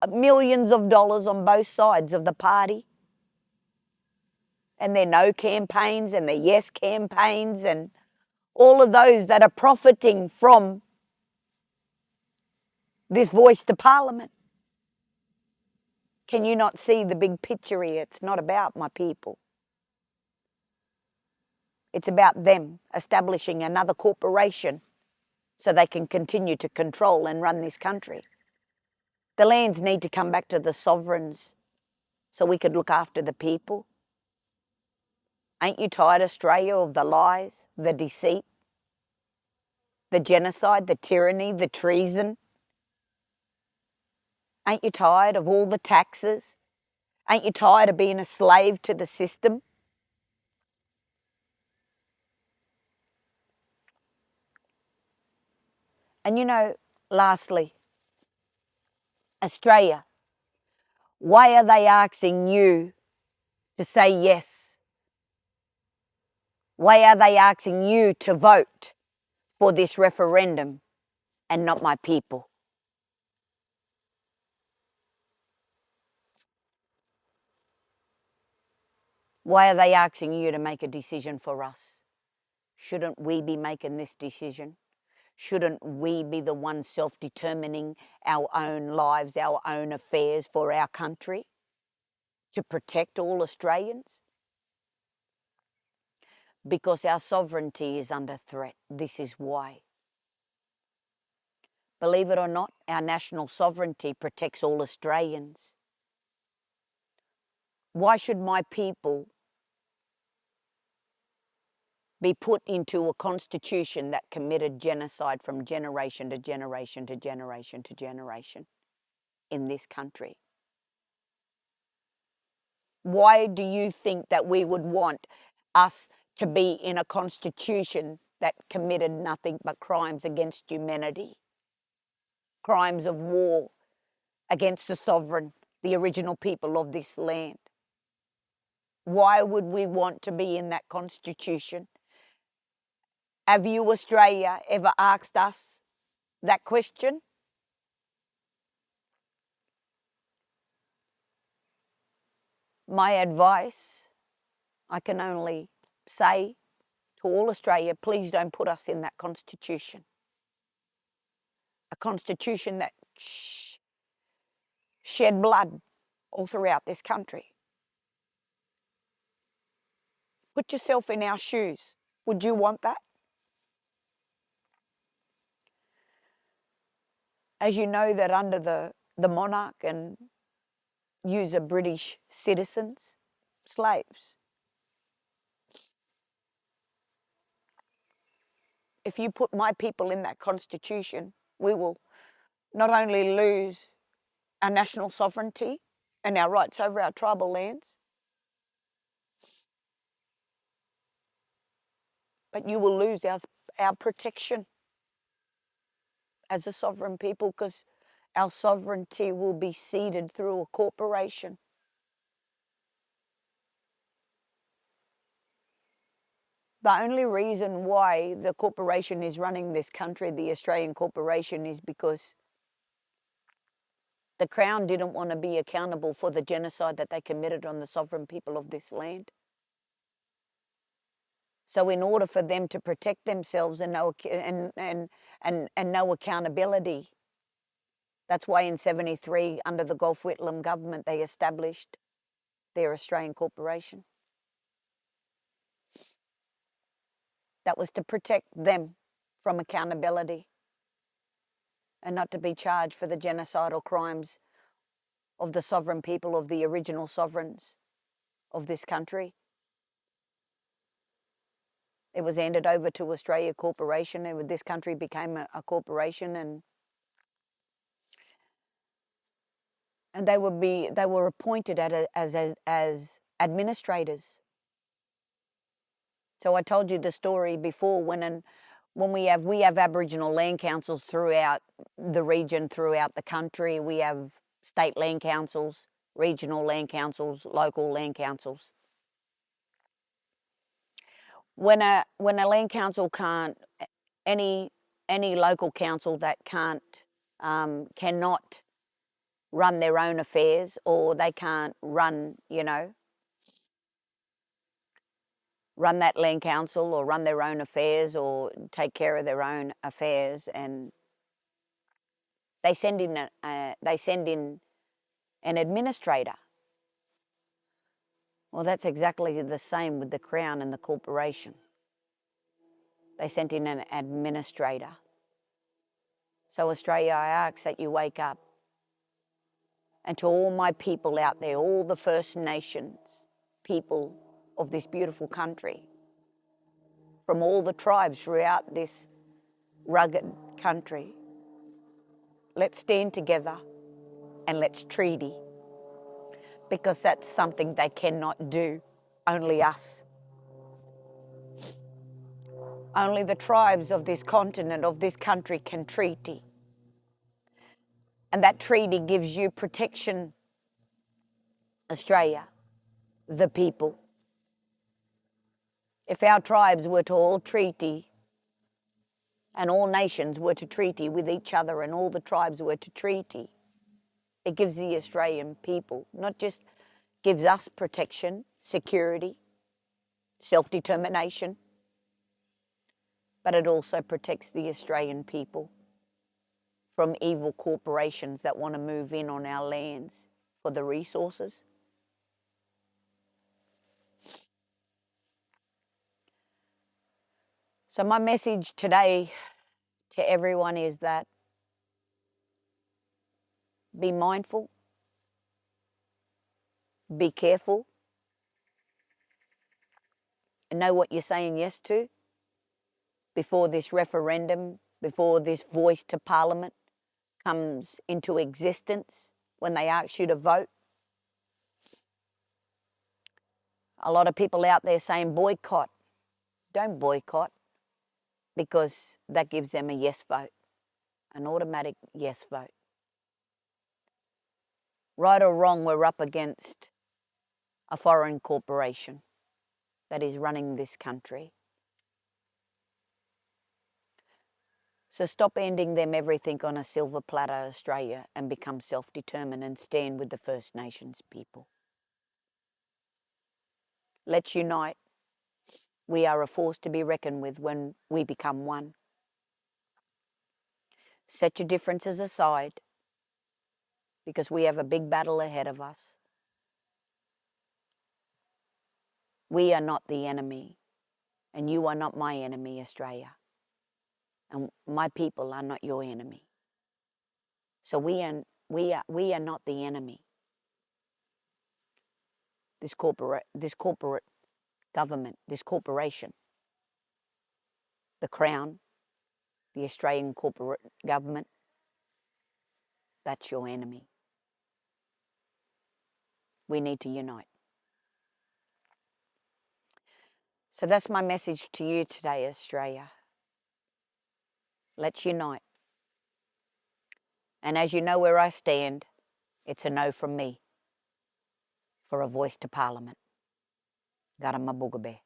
millions of dollars on both sides of the party. And their no campaigns and their yes campaigns and all of those that are profiting from this voice to Parliament. Can you not see the big picture here? It's not about my people. It's about them establishing another corporation so they can continue to control and run this country. The lands need to come back to the sovereigns so we could look after the people. Ain't you tired, Australia, of the lies, the deceit, the genocide, the tyranny, the treason? Ain't you tired of all the taxes? Ain't you tired of being a slave to the system? And you know, lastly, Australia, why are they asking you to say yes? Why are they asking you to vote for this referendum and not my people? Why are they asking you to make a decision for us? Shouldn't we be making this decision? Shouldn't we be the ones self-determining our own lives, our own affairs for our country to protect all Australians? Because our sovereignty is under threat. This is why. Believe it or not, our national sovereignty protects all Australians. Why should my people be put into a constitution that committed genocide from generation to generation to generation to generation in this country? Why do you think that we would want us to be in a constitution that committed nothing but crimes against humanity? Crimes of war against the sovereign, the original people of this land. Why would we want to be in that constitution? Have you, Australia, ever asked us that question? My advice, I can only say to all Australia, please don't put us in that constitution. A constitution that shed blood all throughout this country. Put yourself in our shoes. Would you want that? As you know that under the monarch and yous are British citizens, slaves. If you put my people in that constitution, we will not only lose our national sovereignty and our rights over our tribal lands, but you will lose our protection as a sovereign people, because our sovereignty will be ceded through a corporation. The only reason why the corporation is running this country, the Australian corporation, is because the Crown didn't want to be accountable for the genocide that they committed on the sovereign people of this land. So in order for them to protect themselves and no accountability, that's why in 1973, under the Gough Whitlam government, they established their Australian corporation. That was to protect them from accountability and not to be charged for the genocidal crimes of the sovereign people, of the original sovereigns of this country. It was handed over to Australia Corporation, and this country became a corporation, and they were appointed as administrators. So I told you the story before when we have Aboriginal land councils throughout the region, throughout the country. We have state land councils, regional land councils, local land councils. When a land council can't, any local council that cannot run their own affairs, or they can't run, run that land council or run their own affairs or take care of their own affairs, and they send in an administrator. Well, that's exactly the same with the Crown and the corporation. They sent in an administrator. So Australia, I ask that you wake up. And to all my people out there, all the First Nations people of this beautiful country, from all the tribes throughout this rugged country, let's stand together and let's treaty, because that's something they cannot do, only us. Only the tribes of this continent, of this country, can treaty. And that treaty gives you protection, Australia, the people. If our tribes were to all treaty, and all nations were to treaty with each other, and all the tribes were to treaty, it gives the Australian people, not just gives us protection, security, self-determination, but it also protects the Australian people from evil corporations that want to move in on our lands for the resources. So my message today to everyone is that be mindful, be careful, and know what you're saying yes to before this referendum, before this voice to Parliament comes into existence, when they ask you to vote. A lot of people out there saying boycott. Don't boycott, because that gives them a yes vote, an automatic yes vote. Right or wrong, we're up against a foreign corporation that is running this country. So stop handing them everything on a silver platter, Australia, and become self-determined and stand with the First Nations people. Let's unite. We are a force to be reckoned with when we become one. Set your differences aside, because we have a big battle ahead of us. We are not the enemy, and you are not my enemy, Australia. And my people are not your enemy. So we are not the enemy. This corporate government, this corporation, the Crown, the Australian corporate government, that's your enemy. We need to unite. So that's my message to you today, Australia. Let's unite. And as you know where I stand, it's a no from me for a voice to Parliament. Garama Bugabe.